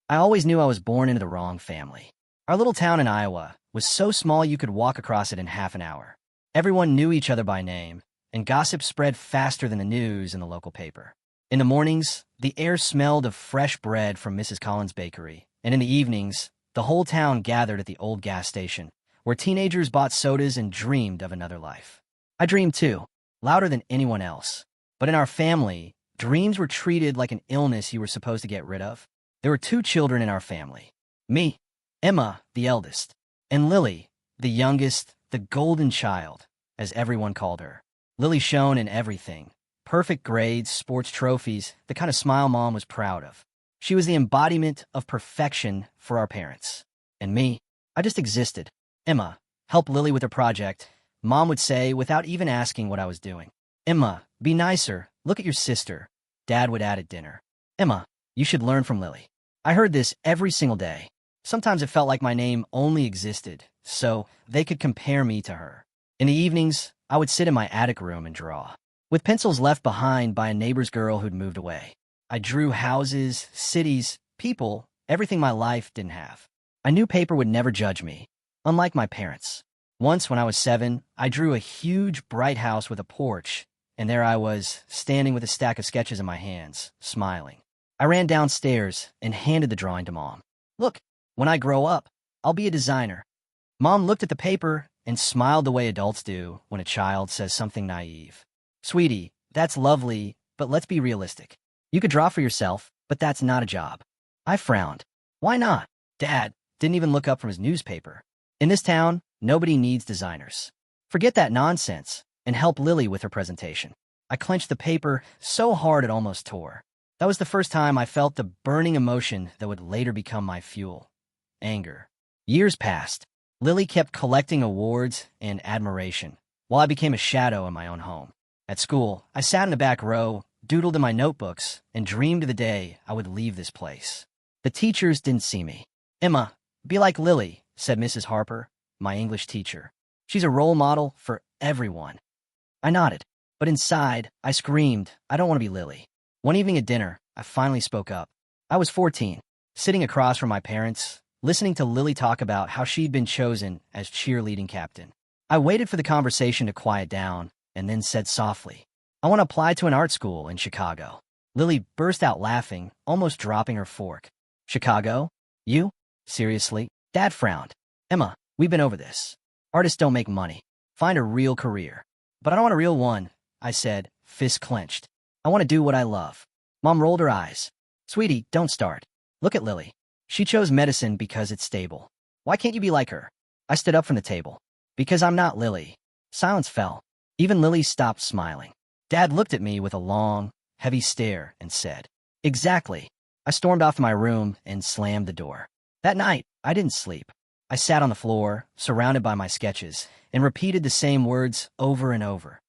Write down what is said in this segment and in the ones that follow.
I always knew I was born into the wrong family. Our little town in Iowa was so small you could walk across it in half an hour. Everyone knew each other by name, and gossip spread faster than the news in the local paper. In the mornings, the air smelled of fresh bread from Mrs. Collins' bakery, and in the evenings, the whole town gathered at the old gas station, where teenagers bought sodas and dreamed of another life. I dreamed too, louder than anyone else. But in our family, dreams were treated like an illness you were supposed to get rid of. There were two children in our family. Me, Emma, the eldest, and Lily, the youngest, the golden child, as everyone called her. Lily shone in everything. Perfect grades, sports trophies, the kind of smile Mom was proud of. She was the embodiment of perfection for our parents. And me, I just existed. Emma, help Lily with her project, Mom would say without even asking what I was doing. Emma, be nicer, look at your sister, Dad would add at dinner. Emma, you should learn from Lily. I heard this every single day. Sometimes it felt like my name only existed, so they could compare me to her. In the evenings, I would sit in my attic room and draw. With pencils left behind by a neighbor's girl who'd moved away. I drew houses, cities, people, everything my life didn't have. I knew paper would never judge me, unlike my parents. Once, when I was 7, I drew a huge, bright house with a porch, and there I was, standing with a stack of sketches in my hands, smiling. I ran downstairs and handed the drawing to Mom. Look, when I grow up, I'll be a designer. Mom looked at the paper and smiled the way adults do when a child says something naive. Sweetie, that's lovely, but let's be realistic. You could draw for yourself, but that's not a job. I frowned. Why not? Dad didn't even look up from his newspaper. In this town, nobody needs designers. Forget that nonsense and help Lily with her presentation. I clenched the paper so hard it almost tore. That was the first time I felt the burning emotion that would later become my fuel. Anger. Years passed. Lily kept collecting awards and admiration, while I became a shadow in my own home. At school, I sat in the back row, doodled in my notebooks, and dreamed of the day I would leave this place. The teachers didn't see me. Emma, be like Lily, said Mrs. Harper, my English teacher. She's a role model for everyone. I nodded, but inside, I screamed, I don't want to be Lily. One evening at dinner, I finally spoke up. I was 14, sitting across from my parents, listening to Lily talk about how she'd been chosen as cheerleading captain. I waited for the conversation to quiet down and then said softly, I want to apply to an art school in Chicago. Lily burst out laughing, almost dropping her fork. Chicago? You? Seriously? Dad frowned. Emma, we've been over this. Artists don't make money. Find a real career. But I don't want a real one, I said, fists clenched. I want to do what I love. Mom rolled her eyes. Sweetie, don't start. Look at Lily. She chose medicine because it's stable. Why can't you be like her? I stood up from the table. Because I'm not Lily. Silence fell. Even Lily stopped smiling. Dad looked at me with a long, heavy stare and said, Exactly. I stormed off to my room and slammed the door. That night, I didn't sleep. I sat on the floor, surrounded by my sketches, and repeated the same words over and over.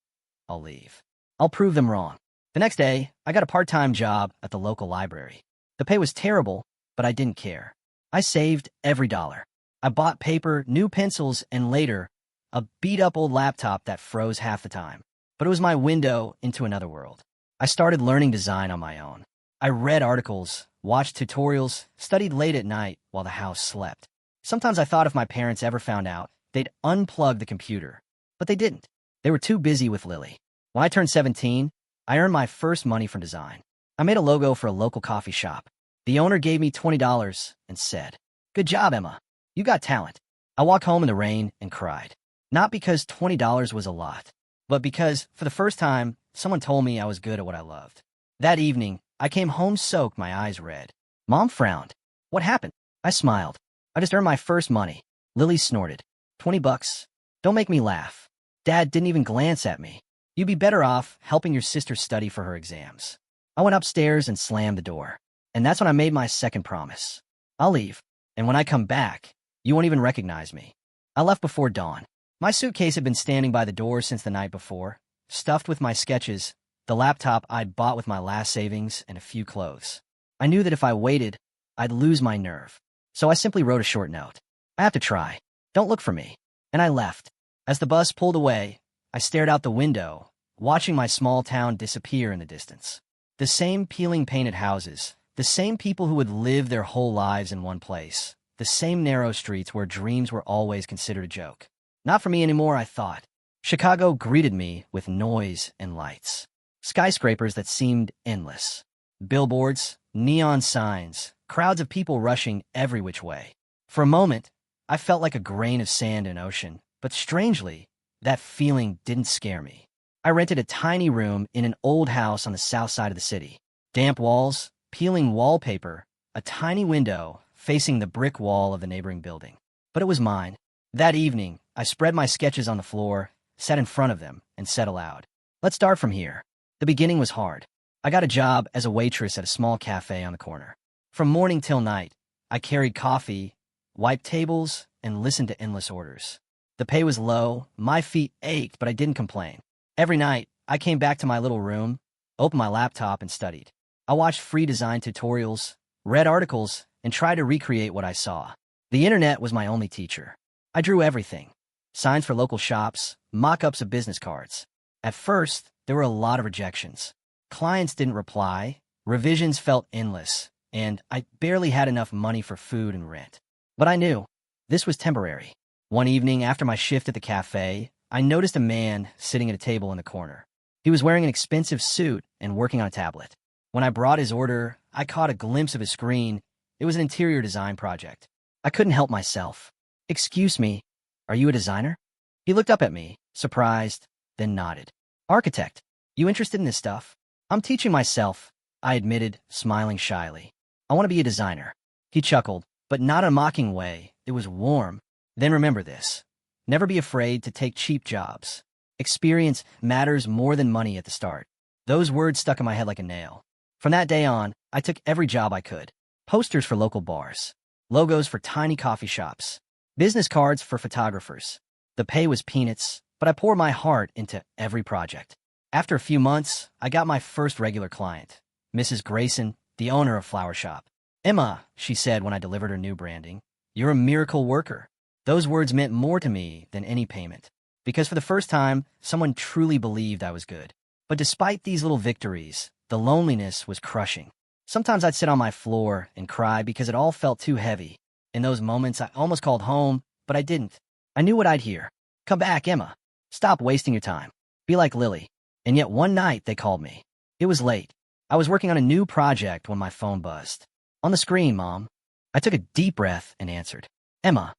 I'll leave. I'll prove them wrong. The next day, I got a part-time job at the local library. The pay was terrible, but I didn't care. I saved every dollar. I bought paper, new pencils, and later, a beat-up old laptop that froze half the time. But it was my window into another world. I started learning design on my own. I read articles, watched tutorials, studied late at night while the house slept. Sometimes I thought if my parents ever found out, they'd unplug the computer. But they didn't. They were too busy with Lily. When I turned 17, I earned my first money from design. I made a logo for a local coffee shop. The owner gave me $20 and said, Good job, Emma. You got talent. I walked home in the rain and cried. Not because $20 was a lot, but because, for the first time, someone told me I was good at what I loved. That evening, I came home soaked, my eyes red. Mom frowned. What happened? I smiled. I just earned my first money. Lily snorted. $20? Don't make me laugh. Dad didn't even glance at me. You'd be better off helping your sister study for her exams. I went upstairs and slammed the door. And that's when I made my second promise. I'll leave. And when I come back, you won't even recognize me. I left before dawn. My suitcase had been standing by the door since the night before, stuffed with my sketches, the laptop I'd bought with my last savings, and a few clothes. I knew that if I waited, I'd lose my nerve. So I simply wrote a short note. I have to try. Don't look for me. And I left. As the bus pulled away, I stared out the window, watching my small town disappear in the distance. The same peeling painted houses, The same people who would live their whole lives in one place. The same narrow streets where dreams were always considered a joke. Not for me anymore, I thought. Chicago greeted me with noise and lights. Skyscrapers that seemed endless. Billboards, neon signs, crowds of people rushing every which way. For a moment, I felt like a grain of sand in an ocean, but strangely, that feeling didn't scare me. I rented a tiny room in an old house on the south side of the city. Damp walls, peeling wallpaper, a tiny window facing the brick wall of the neighboring building. But it was mine. That evening, I spread my sketches on the floor, sat in front of them, and said aloud, "Let's start from here." The beginning was hard. I got a job as a waitress at a small cafe on the corner. From morning till night, I carried coffee, wiped tables, and listened to endless orders. The pay was low, my feet ached, but I didn't complain. Every night, I came back to my little room, opened my laptop, and studied. I watched free design tutorials, read articles, and tried to recreate what I saw. The internet was my only teacher. I drew everything. Signs for local shops, mock-ups of business cards. At first, there were a lot of rejections. Clients didn't reply, revisions felt endless, and I barely had enough money for food and rent. But I knew this was temporary. One evening after my shift at the cafe, I noticed a man sitting at a table in the corner. He was wearing an expensive suit and working on a tablet. When I brought his order, I caught a glimpse of his screen. It was an interior design project. I couldn't help myself. "Excuse me, are you a designer?" He looked up at me, surprised, then nodded. "Architect, you interested in this stuff?" "I'm teaching myself," I admitted, smiling shyly. "I want to be a designer." He chuckled, but not in a mocking way. It was warm. "Then remember this. Never be afraid to take cheap jobs. Experience matters more than money at the start." Those words stuck in my head like a nail. From that day on, I took every job I could. Posters for local bars, logos for tiny coffee shops, business cards for photographers. The pay was peanuts, but I poured my heart into every project. After a few months, I got my first regular client, Mrs. Grayson, the owner of Flower Shop. "Emma," she said when I delivered her new branding, "you're a miracle worker." Those words meant more to me than any payment, because for the first time, someone truly believed I was good. But despite these little victories, the loneliness was crushing. Sometimes I'd sit on my floor and cry because it all felt too heavy. In those moments, I almost called home, but I didn't. I knew what I'd hear. "Come back, Emma. Stop wasting your time. Be like Lily." And yet one night they called me. It was late. I was working on a new project when my phone buzzed. "On the screen, Mom." I took a deep breath and answered. "Emma."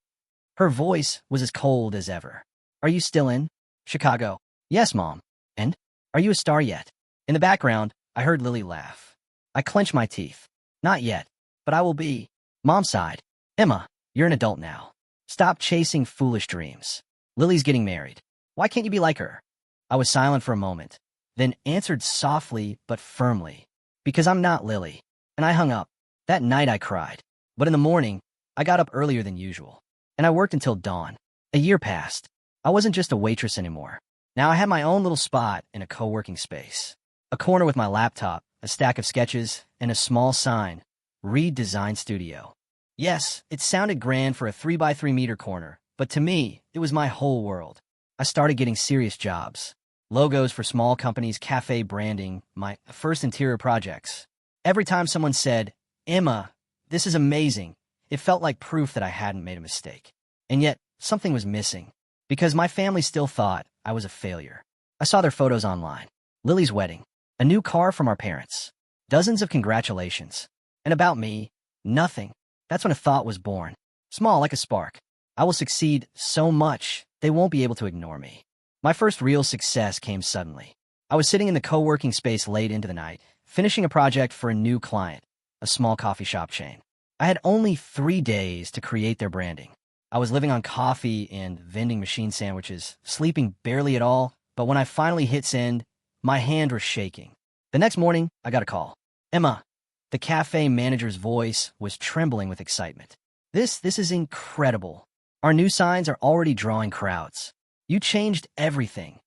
Her voice was as cold as ever. "Are you still in Chicago?" "Yes, Mom." "And are you a star yet?" In the background, I heard Lily laugh. I clenched my teeth. "Not yet, but I will be." Mom sighed. "Emma, you're an adult now. Stop chasing foolish dreams. Lily's getting married. Why can't you be like her?" I was silent for a moment, then answered softly but firmly, "Because I'm not Lily." And I hung up. That night I cried. But in the morning, I got up earlier than usual, and I worked until dawn. A year passed. I wasn't just a waitress anymore. Now I had my own little spot in a co-working space. A corner with my laptop, a stack of sketches, and a small sign, "Reed Design Studio." Yes, it sounded grand for a 3x3 meter corner, but to me, it was my whole world. I started getting serious jobs. Logos for small companies, cafe branding, my first interior projects. Every time someone said, "Emma, this is amazing," it felt like proof that I hadn't made a mistake. And yet, something was missing, because my family still thought I was a failure. I saw their photos online. Lily's wedding, a new car from our parents, dozens of congratulations. And about me, nothing. That's when a thought was born, small like a spark. I will succeed so much, they won't be able to ignore me. My first real success came suddenly. I was sitting in the co-working space late into the night, finishing a project for a new client, a small coffee shop chain. I had only 3 days to create their branding. I was living on coffee and vending machine sandwiches, sleeping barely at all, but when I finally hit send, my hand was shaking. The next morning, I got a call. "Emma." The cafe manager's voice was trembling with excitement. This is incredible. Our new signs are already drawing crowds. You changed everything."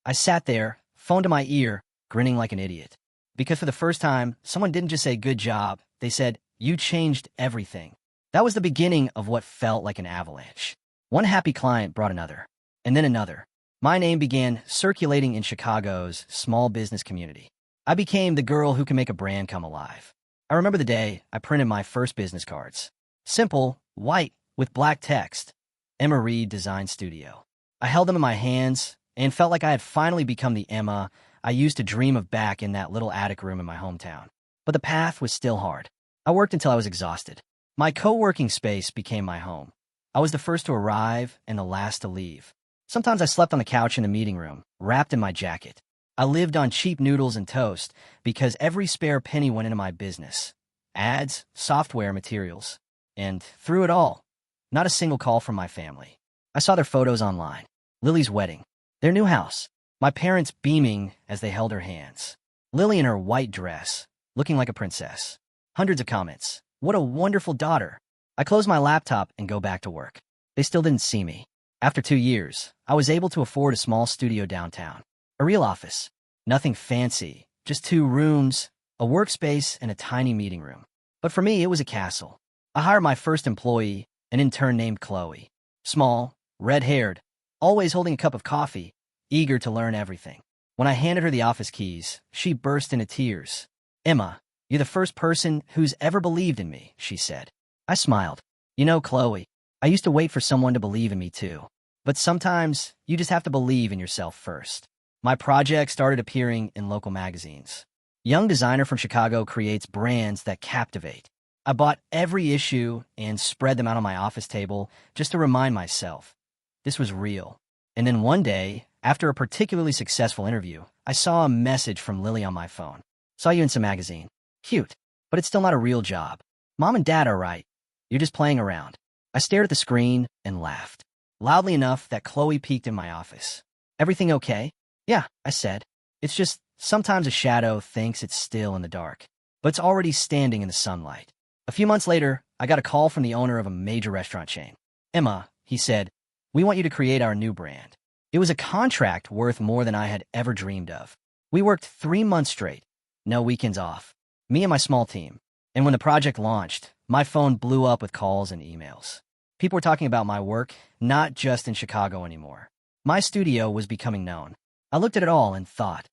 I sat there, phone to my ear, grinning like an idiot. Because for the first time, someone didn't just say "good job," they said, "You changed everything." That was the beginning of what felt like an avalanche. One happy client brought another, and then another. My name began circulating in Chicago's small business community. I became the girl who can make a brand come alive. I remember the day I printed my first business cards. Simple, white, with black text. Emma Reed Design Studio. I held them in my hands and felt like I had finally become the Emma I used to dream of back in that little attic room in my hometown. But the path was still hard. I worked until I was exhausted. My co-working space became my home. I was the first to arrive and the last to leave. Sometimes I slept on the couch in the meeting room, wrapped in my jacket. I lived on cheap noodles and toast because every spare penny went into my business. Ads, software, materials. And through it all, not a single call from my family. I saw their photos online. Lily's wedding. Their new house. My parents beaming as they held her hands. Lily in her white dress, looking like a princess. Hundreds of comments. What a wonderful daughter. I close my laptop and go back to work. They still didn't see me. After 2 years, I was able to afford a small studio downtown. A real office. Nothing fancy. Just 2 rooms, a workspace, and a tiny meeting room. But for me, it was a castle. I hired my first employee, an intern named Chloe. Small, red-haired, always holding a cup of coffee, eager to learn everything. When I handed her the office keys, she burst into tears. "Emma, you're the first person who's ever believed in me," she said. I smiled. "You know, Chloe, I used to wait for someone to believe in me too. But sometimes, you just have to believe in yourself first." My project started appearing in local magazines. Young designer from Chicago creates brands that captivate. I bought every issue and spread them out on my office table just to remind myself this was real. And then one day, after a particularly successful interview, I saw a message from Lily on my phone. "Saw you in some magazine. Cute, but it's still not a real job. Mom and Dad are right. You're just playing around." I stared at the screen and laughed, loudly enough that Chloe peeked in my office. "Everything okay?" "Yeah," I said. "It's just sometimes a shadow thinks it's still in the dark, but it's already standing in the sunlight." A few months later, I got a call from the owner of a major restaurant chain. "Emma," he said, "we want you to create our new brand." It was a contract worth more than I had ever dreamed of. We worked 3 months straight, no weekends off, me and my small team. And when the project launched, my phone blew up with calls and emails. People were talking about my work, not just in Chicago anymore. My studio was becoming known. I looked at it all and thought,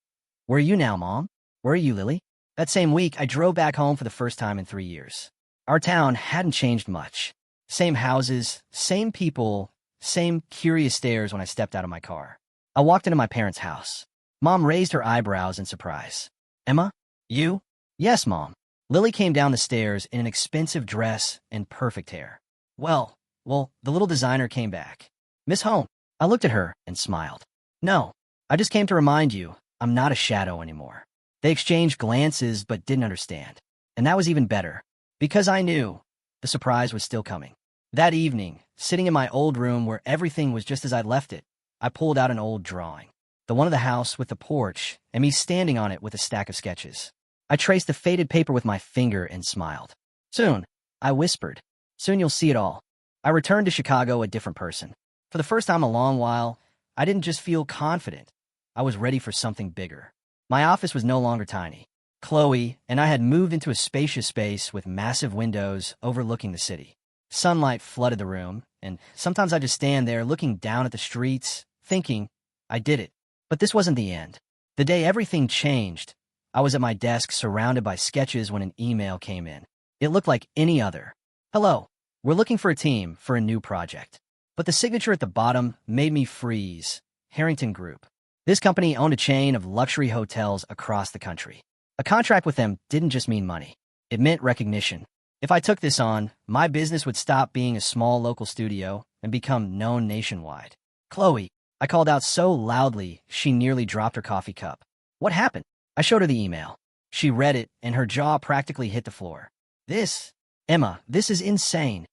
where are you now, Mom? Where are you, Lily? That same week, I drove back home for the first time in 3 years. Our town hadn't changed much. Same houses, same people, same curious stares when I stepped out of my car. I walked into my parents' house. Mom raised her eyebrows in surprise. "Emma? You?" "Yes, Mom." Lily came down the stairs in an expensive dress and perfect hair. Well, the little designer came back. "Miss Home." I looked at her and smiled. "No, I just came to remind you, I'm not a shadow anymore." They exchanged glances but didn't understand. And that was even better, because I knew the surprise was still coming. That evening, sitting in my old room where everything was just as I'd left it, I pulled out an old drawing. The one of the house with the porch and me standing on it with a stack of sketches. I traced the faded paper with my finger and smiled. "Soon," I whispered. "Soon you'll see it all." I returned to Chicago a different person. For the first time in a long while, I didn't just feel confident. I was ready for something bigger. My office was no longer tiny. Chloe and I had moved into a spacious space with massive windows overlooking the city. Sunlight flooded the room, and sometimes I just stand there looking down at the streets, thinking, I did it. But this wasn't the end. The day everything changed, I was at my desk surrounded by sketches when an email came in. It looked like any other. "Hello, we're looking for a team for a new project." But the signature at the bottom made me freeze. Harrington Group. This company owned a chain of luxury hotels across the country. A contract with them didn't just mean money. It meant recognition. If I took this on, my business would stop being a small local studio and become known nationwide. "Chloe," I called out so loudly she nearly dropped her coffee cup. "What happened?" I showed her the email. She read it, and her jaw practically hit the floor. Emma, this is insane."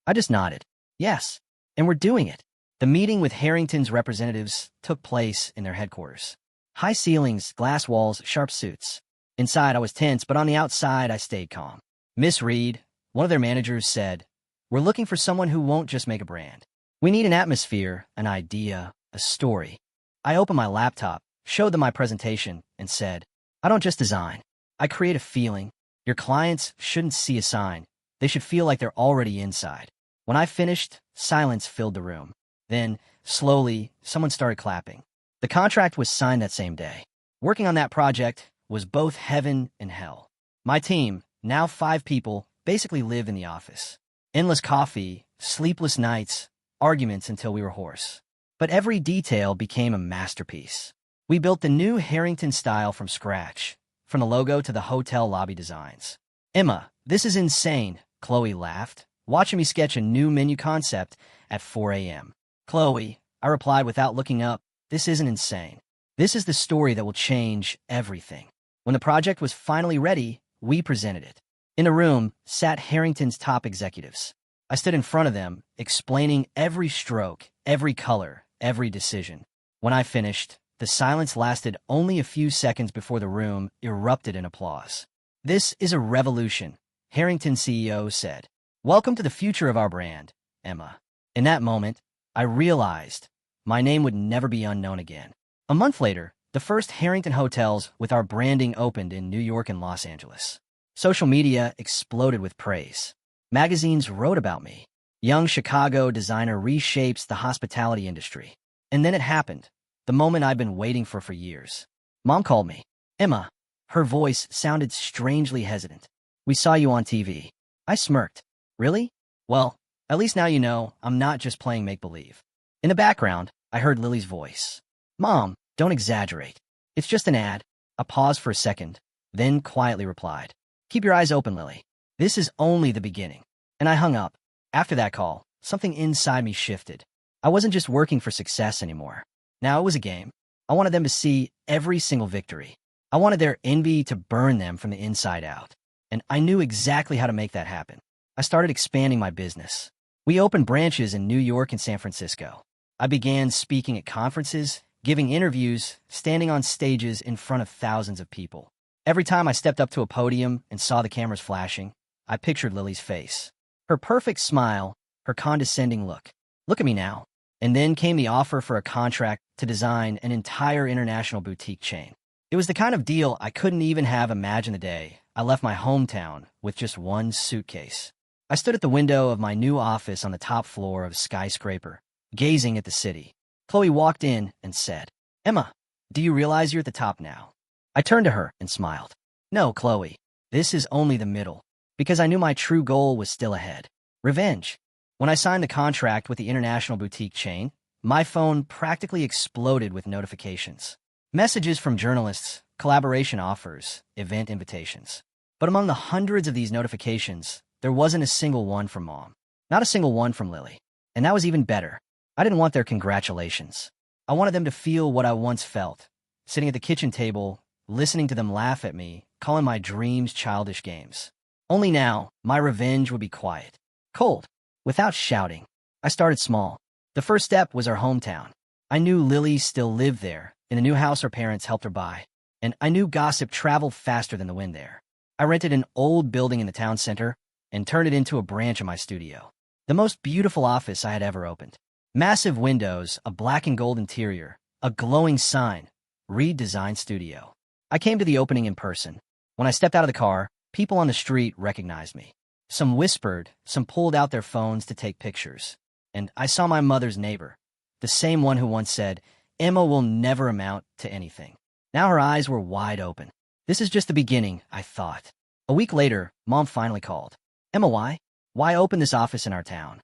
I just nodded. "Yes, and we're doing it." The meeting with Harrington's representatives took place in their headquarters. High ceilings, glass walls, sharp suits. Inside, I was tense, but on the outside, I stayed calm. Miss Reed, one of their managers, said, "We're looking for someone who won't just make a brand. We need an atmosphere, an idea, a story." I opened my laptop, showed them my presentation, and said, "I don't just design. I create a feeling. Your clients shouldn't see a sign. They should feel like they're already inside." When I finished, silence filled the room. Then, slowly, someone started clapping. The contract was signed that same day. Working on that project was both heaven and hell. My team, Now 5 people basically live in the office. Endless coffee, sleepless nights, arguments until we were hoarse. But every detail became a masterpiece. We built the new Harrington style from scratch, from the logo to the hotel lobby designs. Emma, this is insane, Chloe laughed, watching me sketch a new menu concept at 4 a.m. Chloe, I replied without looking up, this isn't insane. This is the story that will change everything. When the project was finally ready, we presented it. In a room sat Harrington's top executives. I stood in front of them, explaining every stroke, every color, every decision. When I finished, the silence lasted only a few seconds before the room erupted in applause. This is a revolution, Harrington's CEO said. Welcome to the future of our brand, Emma. In that moment, I realized my name would never be unknown again. A month later, the first Harrington hotels with our branding opened in New York and Los Angeles. Social media exploded with praise. Magazines wrote about me. Young Chicago designer reshapes the hospitality industry. And then it happened, the moment I'd been waiting for years. Mom called me. Emma. Her voice sounded strangely hesitant. We saw you on TV. I smirked. Really? Well, at least now you know I'm not just playing make-believe. In the background, I heard Lily's voice. Mom, don't exaggerate. It's just an ad. I paused for a second, then quietly replied. Keep your eyes open, Lily. This is only the beginning. And I hung up. After that call, something inside me shifted. I wasn't just working for success anymore. Now it was a game. I wanted them to see every single victory. I wanted their envy to burn them from the inside out. And I knew exactly how to make that happen. I started expanding my business. We opened branches in New York and San Francisco. I began speaking at conferences, giving interviews, standing on stages in front of thousands of people. Every time I stepped up to a podium and saw the cameras flashing, I pictured Lily's face. Her perfect smile, her condescending look. Look at me now. And then came the offer for a contract to design an entire international boutique chain. It was the kind of deal I couldn't even have imagined the day I left my hometown with just one suitcase. I stood at the window of my new office on the top floor of a skyscraper, gazing at the city. Chloe walked in and said, Emma, do you realize you're at the top now? I turned to her and smiled. No, Chloe, this is only the middle, because I knew my true goal was still ahead. Revenge. When I signed the contract with the international boutique chain, my phone practically exploded with notifications. Messages from journalists, collaboration offers, event invitations. But among the hundreds of these notifications, there wasn't a single one from Mom. Not a single one from Lily. And that was even better. I didn't want their congratulations. I wanted them to feel what I once felt, sitting at the kitchen table, listening to them laugh at me, calling my dreams childish games. Only now, my revenge would be quiet, cold, without shouting. I started small. The first step was our hometown. I knew Lily still lived there, in the new house her parents helped her buy, and I knew gossip traveled faster than the wind there. I rented an old building in the town center and turned it into a branch of my studio. The most beautiful office I had ever opened. Massive windows, a black and gold interior, a glowing sign, Reed Design Studio. I came to the opening in person. When I stepped out of the car, people on the street recognized me. Some whispered, some pulled out their phones to take pictures. And I saw my mother's neighbor, the same one who once said, Emma will never amount to anything. Now her eyes were wide open. This is just the beginning, I thought. A week later, Mom finally called. Emma, why? Why open this office in our town?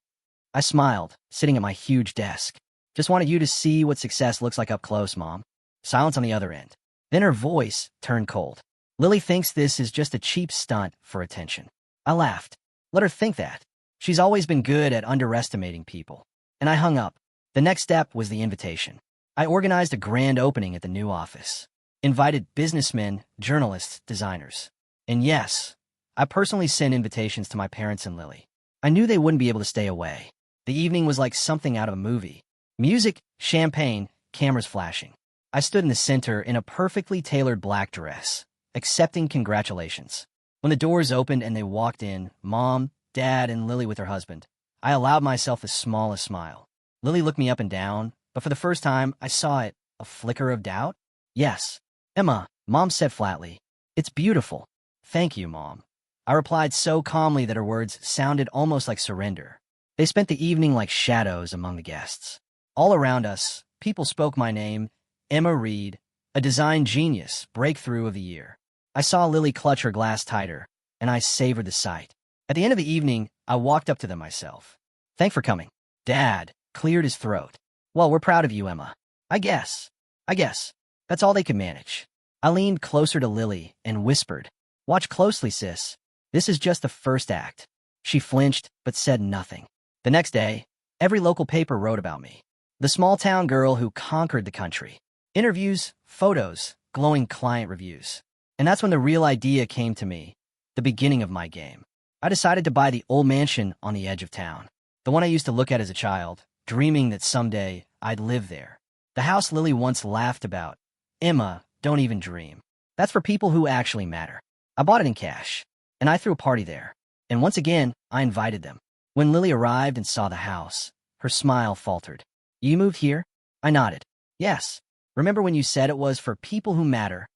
I smiled, sitting at my huge desk. Just wanted you to see what success looks like up close, Mom. Silence on the other end. Then her voice turned cold. Lily thinks this is just a cheap stunt for attention. I laughed. Let her think that. She's always been good at underestimating people. And I hung up. The next step was the invitation. I organized a grand opening at the new office. Invited businessmen, journalists, designers. And yes, I personally sent invitations to my parents and Lily. I knew they wouldn't be able to stay away. The evening was like something out of a movie. Music, champagne, cameras flashing. I stood in the center in a perfectly tailored black dress, accepting congratulations. When the doors opened and they walked in, Mom, Dad, and Lily with her husband, I allowed myself the smallest smile. Lily looked me up and down, but for the first time, I saw it, a flicker of doubt. Yes. Emma, Mom said flatly. It's beautiful. Thank you, Mom. I replied so calmly that her words sounded almost like surrender. They spent the evening like shadows among the guests. All around us, people spoke my name, Emma Reed, a design genius, breakthrough of the year. I saw Lily clutch her glass tighter, and I savored the sight. At the end of the evening, I walked up to them myself. "Thanks for coming." Dad cleared his throat. "Well, we're proud of you, Emma. I guess. I guess. That's all they could manage." I leaned closer to Lily and whispered, "Watch closely, sis. This is just the first act." She flinched, but said nothing. The next day, every local paper wrote about me. The small-town girl who conquered the country. Interviews, photos, glowing client reviews. And that's when the real idea came to me, the beginning of my game. I decided to buy the old mansion on the edge of town, the one I used to look at as a child, dreaming that someday I'd live there. The house Lily once laughed about. "Emma, don't even dream. That's for people who actually matter." I bought it in cash, and I threw a party there. And once again, I invited them. When Lily arrived and saw the house, her smile faltered. "You moved here?" I nodded. "Yes. Remember when you said it was for people who matter?"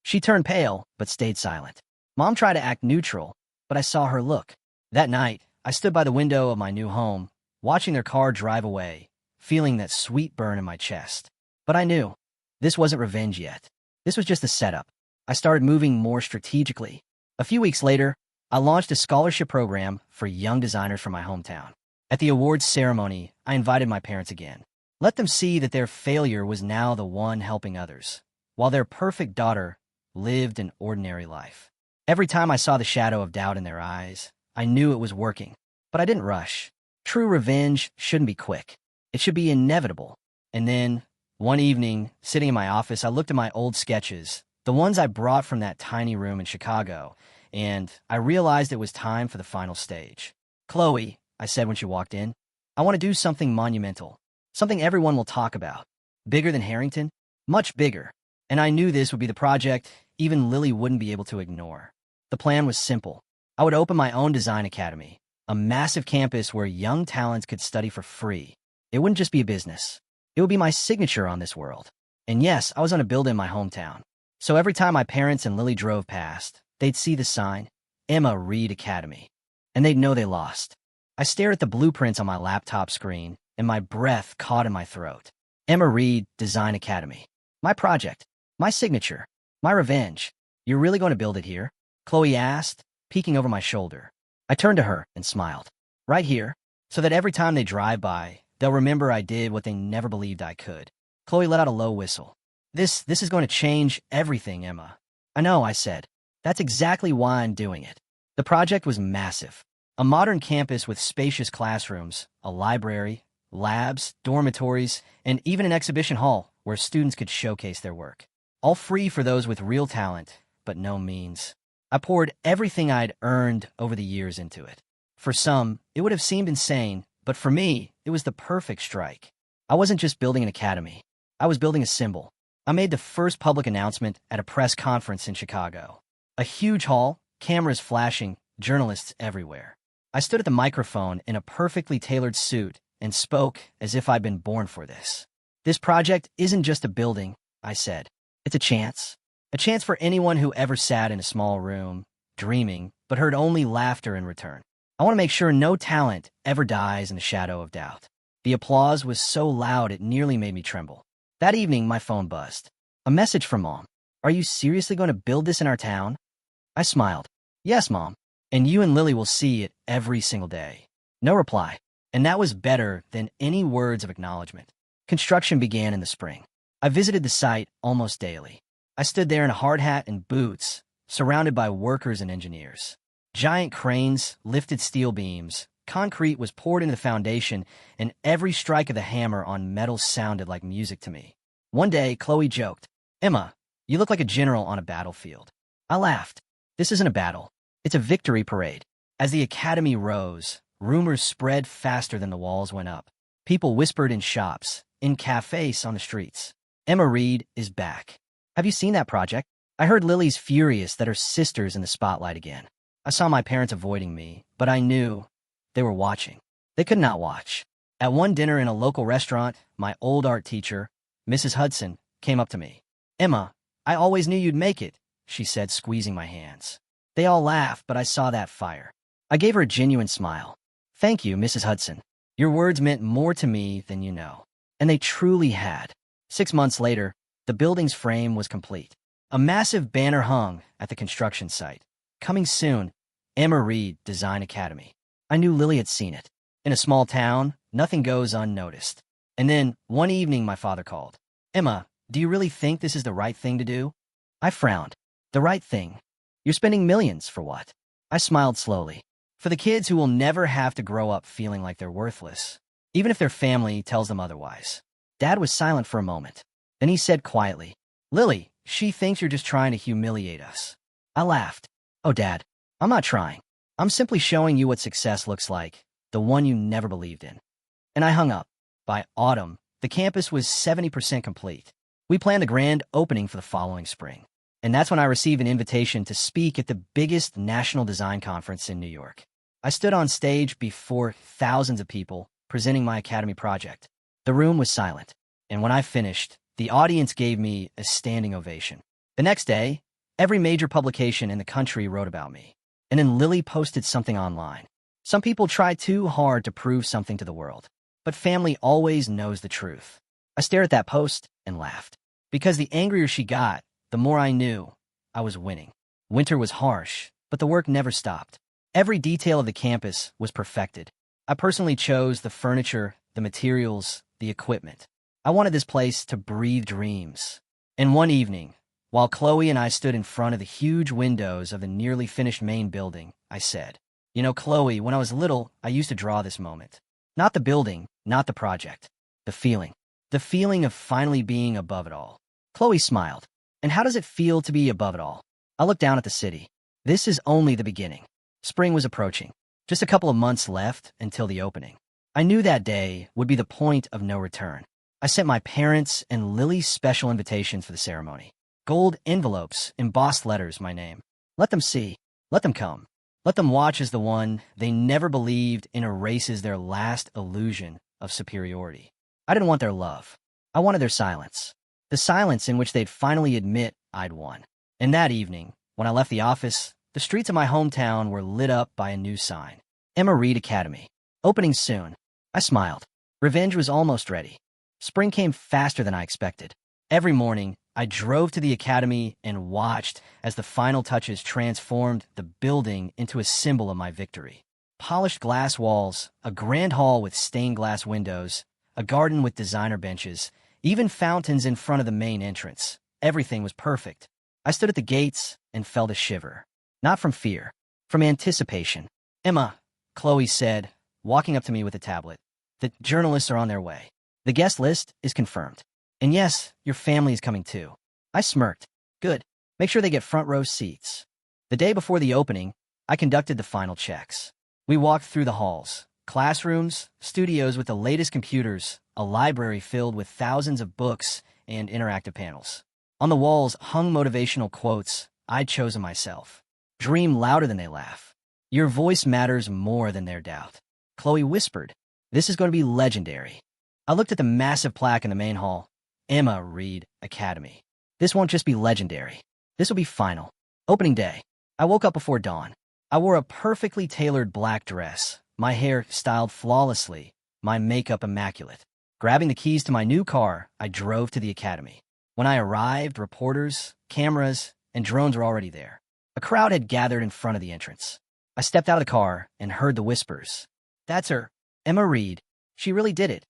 She turned pale, but stayed silent. Mom tried to act neutral, but I saw her look. That night, I stood by the window of my new home, watching their car drive away, feeling that sweet burn in my chest. But I knew, this wasn't revenge yet. This was just a setup. I started moving more strategically. A few weeks later, I launched a scholarship program for young designers from my hometown. At the awards ceremony, I invited my parents again. Let them see that their failure was now the one helping others, while their perfect daughter lived an ordinary life. Every time I saw the shadow of doubt in their eyes, I knew it was working. But I didn't rush. True revenge shouldn't be quick. It should be inevitable. And then, one evening, sitting in my office, I looked at my old sketches, the ones I brought from that tiny room in Chicago, and I realized it was time for the final stage. "Chloe," I said when she walked in, "I want to do something monumental, something everyone will talk about. Bigger than Harrington? Much bigger." And I knew this would be the project even Lily wouldn't be able to ignore. The plan was simple. I would open my own design academy, a massive campus where young talents could study for free. It wouldn't just be a business. It would be my signature on this world. And yes, I was on a build in my hometown. So every time my parents and Lily drove past, they'd see the sign, Emma Reed Academy, and they'd know they lost. I stared at the blueprints on my laptop screen, and my breath caught in my throat. Emma Reed Design Academy. My project. My signature. My revenge. "You're really going to build it here?" Chloe asked, peeking over my shoulder. I turned to her and smiled. "Right here, so that every time they drive by, they'll remember I did what they never believed I could." Chloe let out a low whistle. This is going to change everything, Emma." "I know," I said. "That's exactly why I'm doing it." The project was massive. A modern campus with spacious classrooms, a library, labs, dormitories, and even an exhibition hall where students could showcase their work. All free for those with real talent, but no means. I poured everything I'd earned over the years into it. For some, it would have seemed insane, but for me, it was the perfect strike. I wasn't just building an academy. I was building a symbol. I made the first public announcement at a press conference in Chicago. A huge hall, cameras flashing, journalists everywhere. I stood at the microphone in a perfectly tailored suit and spoke as if I'd been born for this. "This project isn't just a building," I said. "It's a chance. A chance for anyone who ever sat in a small room, dreaming, but heard only laughter in return. I want to make sure no talent ever dies in the shadow of doubt." The applause was so loud it nearly made me tremble. That evening, my phone buzzed. A message from Mom. "Are you seriously going to build this in our town?" I smiled. "Yes, Mom. And you and Lily will see it every single day." No reply. And that was better than any words of acknowledgement. Construction began in the spring. I visited the site almost daily. I stood there in a hard hat and boots, surrounded by workers and engineers. Giant cranes lifted steel beams, concrete was poured into the foundation, and every strike of the hammer on metal sounded like music to me. One day, Chloe joked, "Emma, you look like a general on a battlefield." I laughed. This isn't a battle. It's a victory parade. As the academy rose, rumors spread faster than the walls went up. People whispered in shops, in cafes on the streets. "Emma Reed is back. Have you seen that project?" I heard Lily's furious that her sister's in the spotlight again. I saw my parents avoiding me, but I knew they were watching. They could not watch. At one dinner in a local restaurant, my old art teacher, Mrs. Hudson, came up to me. "Emma, I always knew you'd make it," she said, squeezing my hands. They all laughed, but I saw that fire. I gave her a genuine smile. "Thank you, Mrs. Hudson. Your words meant more to me than you know." And they truly had. 6 months later, the building's frame was complete. A massive banner hung at the construction site. "Coming soon, Emma Reed Design Academy. I knew Lily had seen it. In a small town, nothing goes unnoticed. And then, one evening, my father called. Emma, do you really think this is the right thing to do? I frowned. The right thing? You're spending millions for what? I smiled slowly. For the kids who will never have to grow up feeling like they're worthless, even if their family tells them otherwise. Dad was silent for a moment. Then he said quietly, Lily, she thinks you're just trying to humiliate us. I laughed. Oh, Dad, I'm not trying. I'm simply showing you what success looks like, the one you never believed in. And I hung up. By autumn, the campus was 70% complete. We planned the grand opening for the following spring. And that's when I received an invitation to speak at the biggest national design conference in New York. I stood on stage before thousands of people, presenting my academy project. The room was silent, and when I finished, the audience gave me a standing ovation. The next day, every major publication in the country wrote about me, and then Lily posted something online. Some people try too hard to prove something to the world, but family always knows the truth. I stared at that post and laughed, because the angrier she got, the more I knew I was winning. Winter was harsh, but the work never stopped. Every detail of the campus was perfected. I personally chose the furniture, the materials, the equipment. I wanted this place to breathe dreams. And one evening, while Chloe and I stood in front of the huge windows of the nearly finished main building, I said, You know, Chloe, when I was little, I used to draw this moment. Not the building, not the project. The feeling. The feeling of finally being above it all. Chloe smiled. And how does it feel to be above it all? I looked down at the city. This is only the beginning. Spring was approaching. Just a couple of months left until the opening. I knew that day would be the point of no return. I sent my parents and Lily special invitations for the ceremony. Gold envelopes, embossed letters, my name. Let them see. Let them come. Let them watch as the one they never believed in erases their last illusion of superiority. I didn't want their love. I wanted their silence. The silence in which they'd finally admit I'd won. And that evening, when I left the office, the streets of my hometown were lit up by a new sign. Emma Reed Academy. Opening soon. I smiled. Revenge was almost ready. Spring came faster than I expected. Every morning, I drove to the academy and watched as the final touches transformed the building into a symbol of my victory. Polished glass walls, a grand hall with stained glass windows, a garden with designer benches, even fountains in front of the main entrance. Everything was perfect. I stood at the gates and felt a shiver. Not from fear, from anticipation. Emma, Chloe said, walking up to me with a tablet. The journalists are on their way. The guest list is confirmed. And yes, your family is coming too. I smirked. Good. Make sure they get front row seats. The day before the opening, I conducted the final checks. We walked through the halls, classrooms, studios with the latest computers, a library filled with thousands of books and interactive panels. On the walls hung motivational quotes I'd chosen myself. Dream louder than they laugh. Your voice matters more than their doubt. Chloe whispered, This is going to be legendary. I looked at the massive plaque in the main hall. Emma Reed Academy. This won't just be legendary. This will be final. Opening day. I woke up before dawn. I wore a perfectly tailored black dress, my hair styled flawlessly, my makeup immaculate. Grabbing the keys to my new car, I drove to the academy. When I arrived, reporters, cameras, and drones were already there. A crowd had gathered in front of the entrance. I stepped out of the car and heard the whispers. That's her, Emma Reed. She really did it.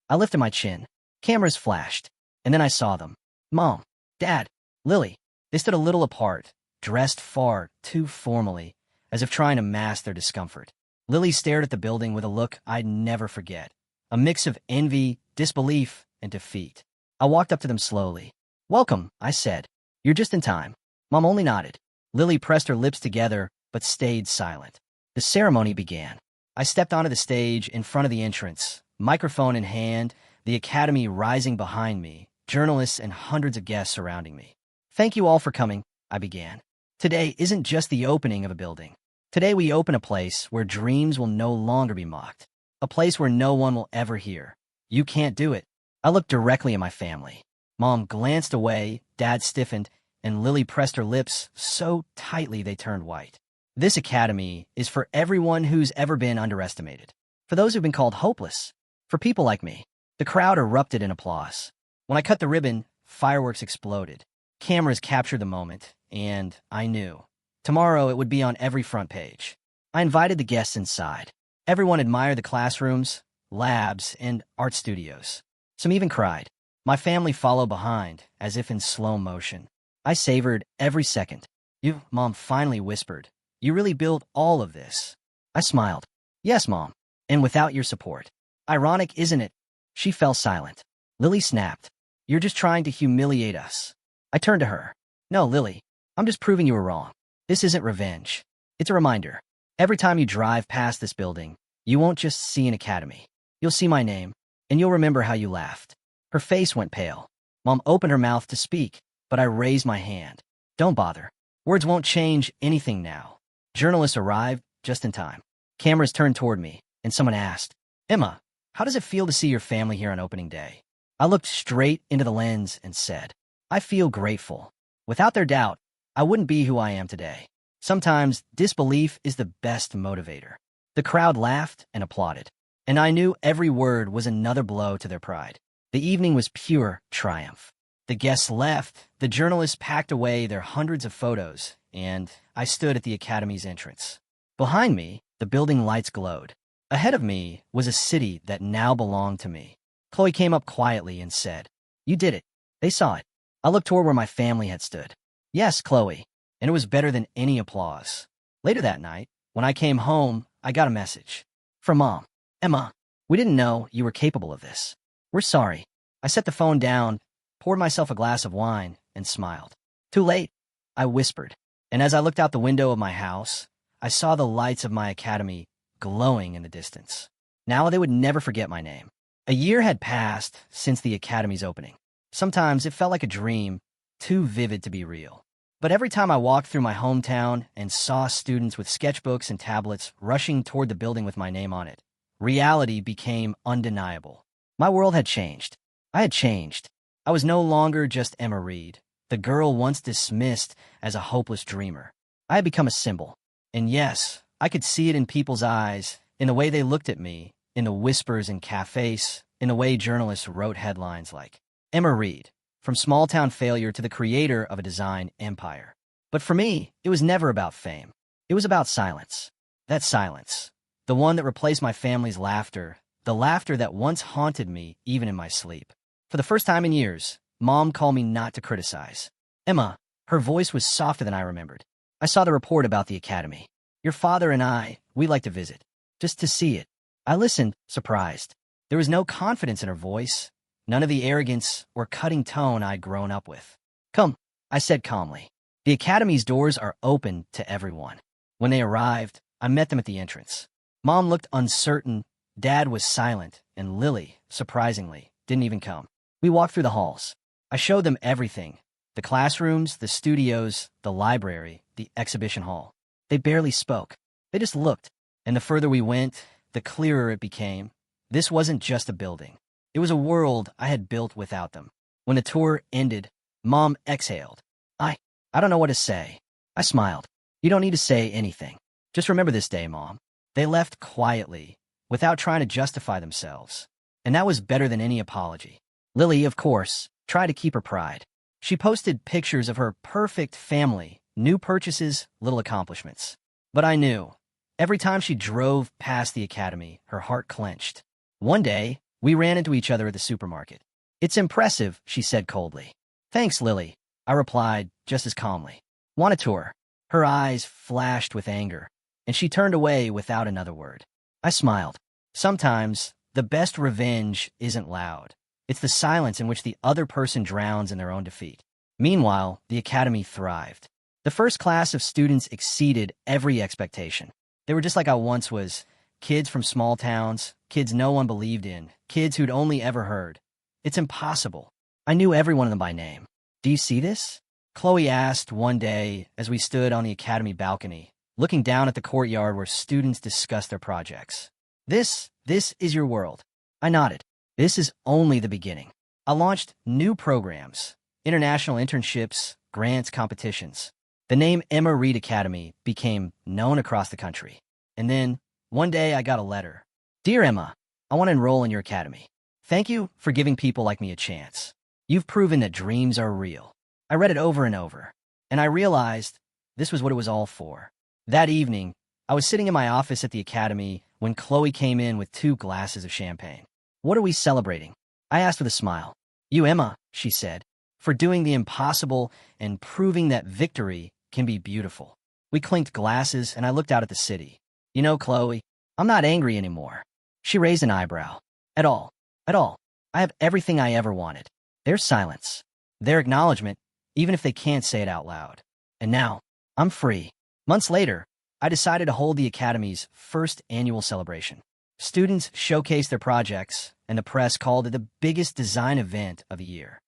I lifted my chin. Cameras flashed, and then I saw them. Mom, Dad, Lily. They stood a little apart, dressed far too formally, as if trying to mask their discomfort. Lily stared at the building with a look I'd never forget, a mix of envy, disbelief, and defeat. I walked up to them slowly. Welcome, I said. You're just in time. Mom only nodded. Lily pressed her lips together, but stayed silent. The ceremony began. I stepped onto the stage in front of the entrance, microphone in hand, the academy rising behind me, journalists and hundreds of guests surrounding me. Thank you all for coming, I began. Today isn't just the opening of a building. Today we open a place where dreams will no longer be mocked. A place where no one will ever hear, You can't do it. I looked directly at my family. Mom glanced away, Dad stiffened, and Lily pressed her lips so tightly they turned white. This academy is for everyone who's ever been underestimated. For those who've been called hopeless. For people like me. The crowd erupted in applause. When I cut the ribbon, fireworks exploded. Cameras captured the moment, and I knew Tomorrow it would be on every front page. I invited the guests inside. Everyone admired the classrooms, labs, and art studios. Some even cried. My family followed behind, as if in slow motion. I savored every second. "You," Mom finally whispered. "You really built all of this." I smiled. "Yes, Mom. And without your support." "Ironic, isn't it?" She fell silent. Lily snapped. "You're just trying to humiliate us." I turned to her. "No, Lily. I'm just proving you were wrong. This isn't revenge. It's a reminder. Every time you drive past this building, you won't just see an academy. You'll see my name, and you'll remember how you laughed." Her face went pale. Mom opened her mouth to speak, but I raised my hand. "Don't bother. Words won't change anything now." Journalists arrived just in time. Cameras turned toward me, and someone asked, "Emma, how does it feel to see your family here on opening day?" I looked straight into the lens and said, "I feel grateful. Without their doubt, I wouldn't be who I am today." Sometimes disbelief is the best motivator. The crowd laughed and applauded, and I knew every word was another blow to their pride. The evening was pure triumph. The guests left, the journalists packed away their hundreds of photos, and I stood at the academy's entrance. Behind me, the building lights glowed. Ahead of me was a city that now belonged to me. Chloe came up quietly and said, "You did it." They saw it. I looked toward where my family had stood. "Yes, Chloe," and it was better than any applause. Later that night, when I came home, I got a message from Mom. "Emma, we didn't know you were capable of this. We're sorry." I set the phone down, poured myself a glass of wine, and smiled. "Too late," I whispered. And as I looked out the window of my house, I saw the lights of my academy glowing in the distance. Now they would never forget my name. A year had passed since the academy's opening. Sometimes it felt like a dream, too vivid to be real. But every time I walked through my hometown and saw students with sketchbooks and tablets rushing toward the building with my name on it, reality became undeniable. My world had changed. I had changed. I was no longer just Emma Reed, the girl once dismissed as a hopeless dreamer. I had become a symbol. And yes, I could see it in people's eyes, in the way they looked at me, in the whispers in cafes, in the way journalists wrote headlines like, "Emma Reed, from small-town failure to the creator of a design empire." But for me, it was never about fame. It was about silence. That silence. The one that replaced my family's laughter, the laughter that once haunted me even in my sleep. For the first time in years, Mom called me not to criticize. "Emma," her voice was softer than I remembered. "I saw the report about the academy. Your father and we like to visit, just to see it." I listened, surprised. There was no confidence in her voice, none of the arrogance or cutting tone I'd grown up with. "Come," I said calmly. "The academy's doors are open to everyone." When they arrived, I met them at the entrance. Mom looked uncertain, Dad was silent, and Lily, surprisingly, didn't even come. We walked through the halls. I showed them everything: the classrooms, the studios, the library, the exhibition hall. They barely spoke. They just looked. And the further we went, the clearer it became. This wasn't just a building. It was a world I had built without them. When the tour ended, Mom exhaled. I don't know what to say." I smiled. "You don't need to say anything. Just remember this day, Mom." They left quietly, without trying to justify themselves. And that was better than any apology. Lily, of course, tried to keep her pride. She posted pictures of her perfect family, new purchases, little accomplishments. But I knew. Every time she drove past the academy, her heart clenched. One day, we ran into each other at the supermarket. "It's impressive," she said coldly. "Thanks, Lily," I replied just as calmly. "Want a tour?" Her eyes flashed with anger, and she turned away without another word. I smiled. Sometimes, the best revenge isn't loud. It's the silence in which the other person drowns in their own defeat. Meanwhile, the academy thrived. The first class of students exceeded every expectation. They were just like I once was, kids from small towns, kids no one believed in, kids who'd only ever heard. "It's impossible." I knew every one of them by name. "Do you see this?" Chloe asked one day as we stood on the academy balcony, looking down at the courtyard where students discussed their projects. This is your world." I nodded. "This is only the beginning." I launched new programs, international internships, grants, competitions. The name Emma Reed Academy became known across the country. And then, one day I got a letter. "Dear Emma, I want to enroll in your academy. Thank you for giving people like me a chance. You've proven that dreams are real." I read it over and over, and I realized This was what it was all for. That evening, I was sitting in my office at the academy when Chloe came in with 2 glasses of champagne. "What are we celebrating?" I asked with a smile. "You, Emma," she said, "for doing the impossible and proving that victory can be beautiful." We clinked glasses, and I looked out at the city. "You know, Chloe, I'm not angry anymore." She raised an eyebrow. "At all. At all. I have everything I ever wanted." There's silence. Their acknowledgement, even if they can't say it out loud. And now, I'm free. Months later, I decided to hold the Academy's first annual celebration. Students showcased their projects, and the press called it the biggest design event of the year.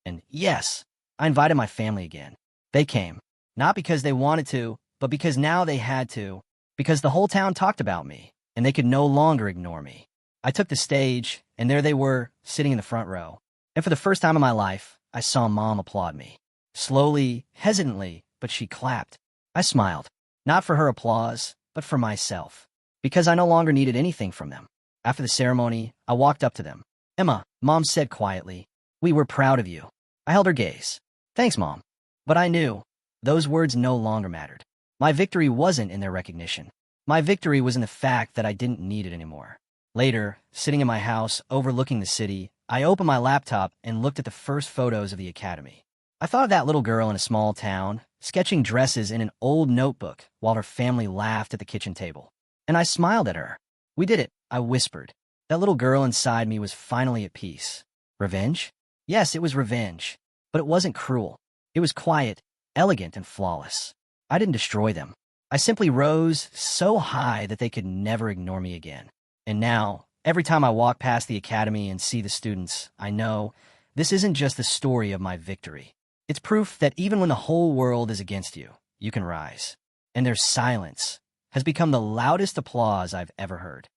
And yes, I invited my family again. They came, not because they wanted to, but because now they had to, because the whole town talked about me, and they could no longer ignore me. I took the stage, and there they were, sitting in the front row. And for the first time in my life, I saw Mom applaud me. Slowly, hesitantly, but she clapped. I smiled, not for her applause, but for myself, because I no longer needed anything from them. After the ceremony, I walked up to them. "Emma," Mom said quietly, "we were proud of you." I held her gaze. "Thanks, Mom." But I knew those words no longer mattered. My victory wasn't in their recognition. My victory was in the fact that I didn't need it anymore. Later, sitting in my house overlooking the city, I opened my laptop and looked at the first photos of the Academy. I thought of that little girl in a small town, sketching dresses in an old notebook while her family laughed at the kitchen table. And I smiled at her. "We did it," I whispered. That little girl inside me was finally at peace. Revenge? Yes, it was revenge. But it wasn't cruel. It was quiet, elegant, and flawless. I didn't destroy them. I simply rose so high that they could never ignore me again. And now, every time I walk past the Academy and see the students, I know this isn't just the story of my victory. It's proof that even when the whole world is against you, you can rise. And their silence has become the loudest applause I've ever heard.